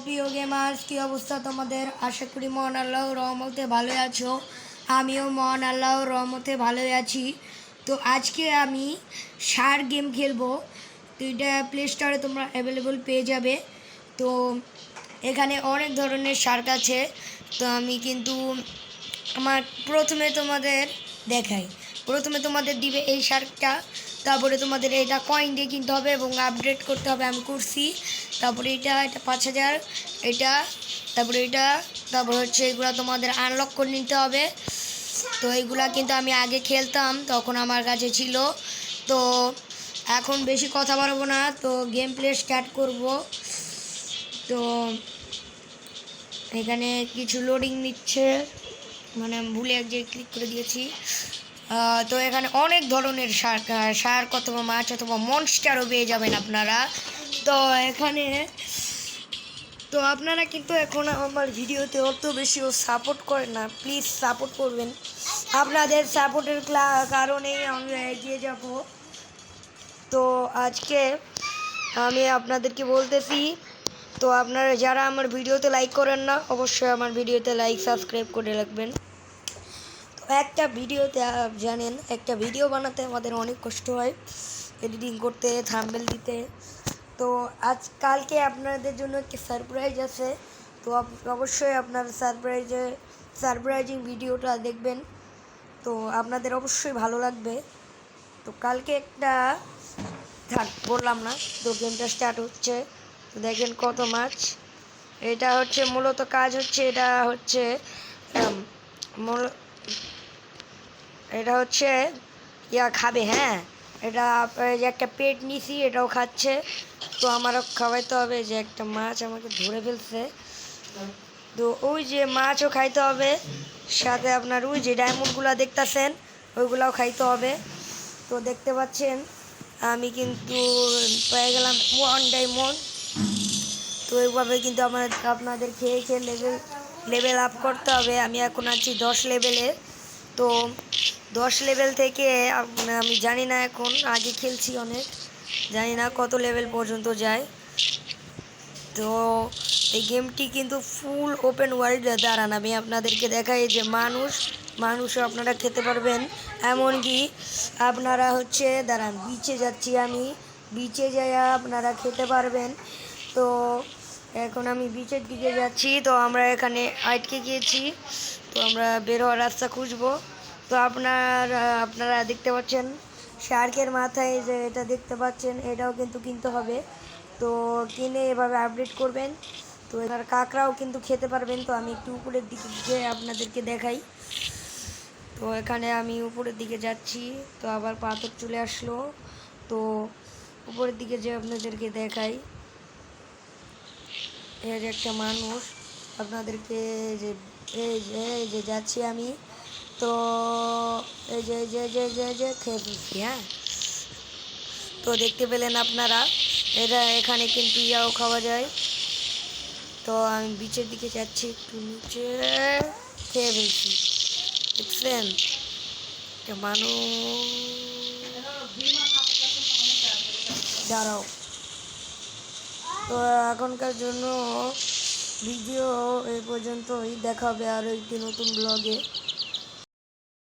প্রিয় গেমার্স, কী অবস্থা তোমাদের? আশা করি মহান আল্লাহর রহমতে ভালোই আছো। আমিও মহান আল্লাহর রহমতে ভালোই আছি। তো আজকে আমি শার্ক গেম খেলবো। তো এটা প্লে স্টোরে তোমরা অ্যাভেলেবল পেয়ে যাবে। তো এখানে অনেক ধরনের শার্ক আছে। তো আমি কিন্তু আমার প্রথমে তোমাদের দেখাই। প্রথমে তোমাদের দিবে এই শার্কটা, তারপরে তোমাদের এটা কয়েন দিয়ে কিনতে হবে এবং আপডেট করতে হবে। আমি করছি। তারপরে এটা 5,000, এটা, তারপরে এটা, তারপর হচ্ছে এগুলো তোমাদের আনলক করে নিতে হবে। তো এইগুলা কিন্তু আমি আগে খেলতাম, তখন আমার কাছে ছিল। তো এখন বেশি কথা বলবো না, তো গেম প্লে স্টার্ট করব। তো এখানে কিছু লোডিং নিচ্ছে, মানে ভুলে এক জায়গায় ক্লিক করে দিয়েছি। তো এখানে অনেক ধরনের শার্ক অথবা মাছ অথবা মনস্টারও পেয়ে যাবেন আপনারা। তো এখানে তো আপনারা কিন্তু এখন আমার ভিডিওতে অত বেশিও সাপোর্ট করেন না, প্লিজ সাপোর্ট করবেন। আপনাদের সাপোর্টের কারণেই আমি এগিয়ে যাব। তো আজকে আমি আপনাদেরকে বলতেছি, তো আপনারা যারা আমার ভিডিওতে লাইক করেন না, অবশ্যই আমার ভিডিওতে লাইক সাবস্ক্রাইব করে রাখবেন। তো একটা ভিডিওতে জানেন, একটা ভিডিও বানাতে আমাদের অনেক কষ্ট হয়, এডিটিং করতে, থাম্বনেল দিতে। তো কালকে আপনাদের জন্য একটা সারপ্রাইজ আছে। তো অবশ্যই আপনার সারপ্রাইজিং ভিডিওটা দেখবেন। তো আপনাদের অবশ্যই ভালো লাগবে। তো কালকে একটা বললাম না, তো গেমটা স্টার্ট হচ্ছে। তো দেখেন কত মাছ। এটা হচ্ছে মূলত কাজ হচ্ছে, এটা হচ্ছে খাবে, হ্যাঁ। এটা যে একটা পেট নিছি, এটাও খাচ্ছে। তো আমারও খাওয়াইতে হবে। যে একটা মাছ আমাকে ধরে ফেলছে, তো ওই যে মাছও খাইতে হবে, সাথে আপনার ওই যে ডায়মন্ডগুলো দেখতেছেন ওইগুলাও খাইতে হবে। তো দেখতে পাচ্ছেন আমি কিন্তু পেয়ে গেলাম 1 ডায়মন্ড। তো এইভাবে কিন্তু আপনাদের খেয়ে খেয়ে লেভেল আপ করতে হবে। আমি এখন আছি 10 লেভেলে। তো 10 লেভেল থেকে আমি জানি না, এখন আগে খেলছি অনেক, জানি না কত লেভেল পর্যন্ত যায়। তো এই গেমটি কিন্তু ফুল ওপেন ওয়ার্ল্ড দাঁড়ান। আমি আপনাদেরকে দেখাই যে মানুষও আপনারা খেতে পারবেন। এমনকি আপনারা দাঁড়ান, বিচে যাচ্ছি আমি, বিচে যাই আপনারা খেতে পারবেন। তো এখন আমি বিচের দিকে যাচ্ছি। তো আমরা এখানে আটকে গিয়েছি, তো আমরা বের হওয়ার রাস্তা খুঁজবো। তো আপনারা দেখতে পাচ্ছেন শার্কের মাথায় যে এটা দেখতে পাচ্ছেন, এটাও কিন্তু কিনতে হবে। তো কিনে এভাবে আপডেট করবেন। তো এবার কাঁকড়াও কিন্তু খেতে পারবেন। তো আমি একটু উপরের দিকে গিয়ে আপনাদেরকে দেখাই। তো এখানে আমি উপরের দিকে যাচ্ছি, তো আবার পাথর চলে আসলো। তো উপরের দিকে যে আপনাদেরকে দেখাই, এই যে একটা মানুষ আপনাদেরকে যে এই যে যাচ্ছি আমি। তো এই যে যে যে যে যে খেয়ে ফেলছি, হ্যাঁ। তো দেখতে পেলেন আপনারা, এখানে কিন্তু খাওয়া যায়। তো আমি বিচের দিকে যাচ্ছি, একটু নিচে খেয়ে ফেলছি, দেখছেন মানুষ। দাঁড়াও। তো এখনকার জন্য ভিডিও এই পর্যন্তই, দেখা হবে আরও একটি নতুন ব্লগে।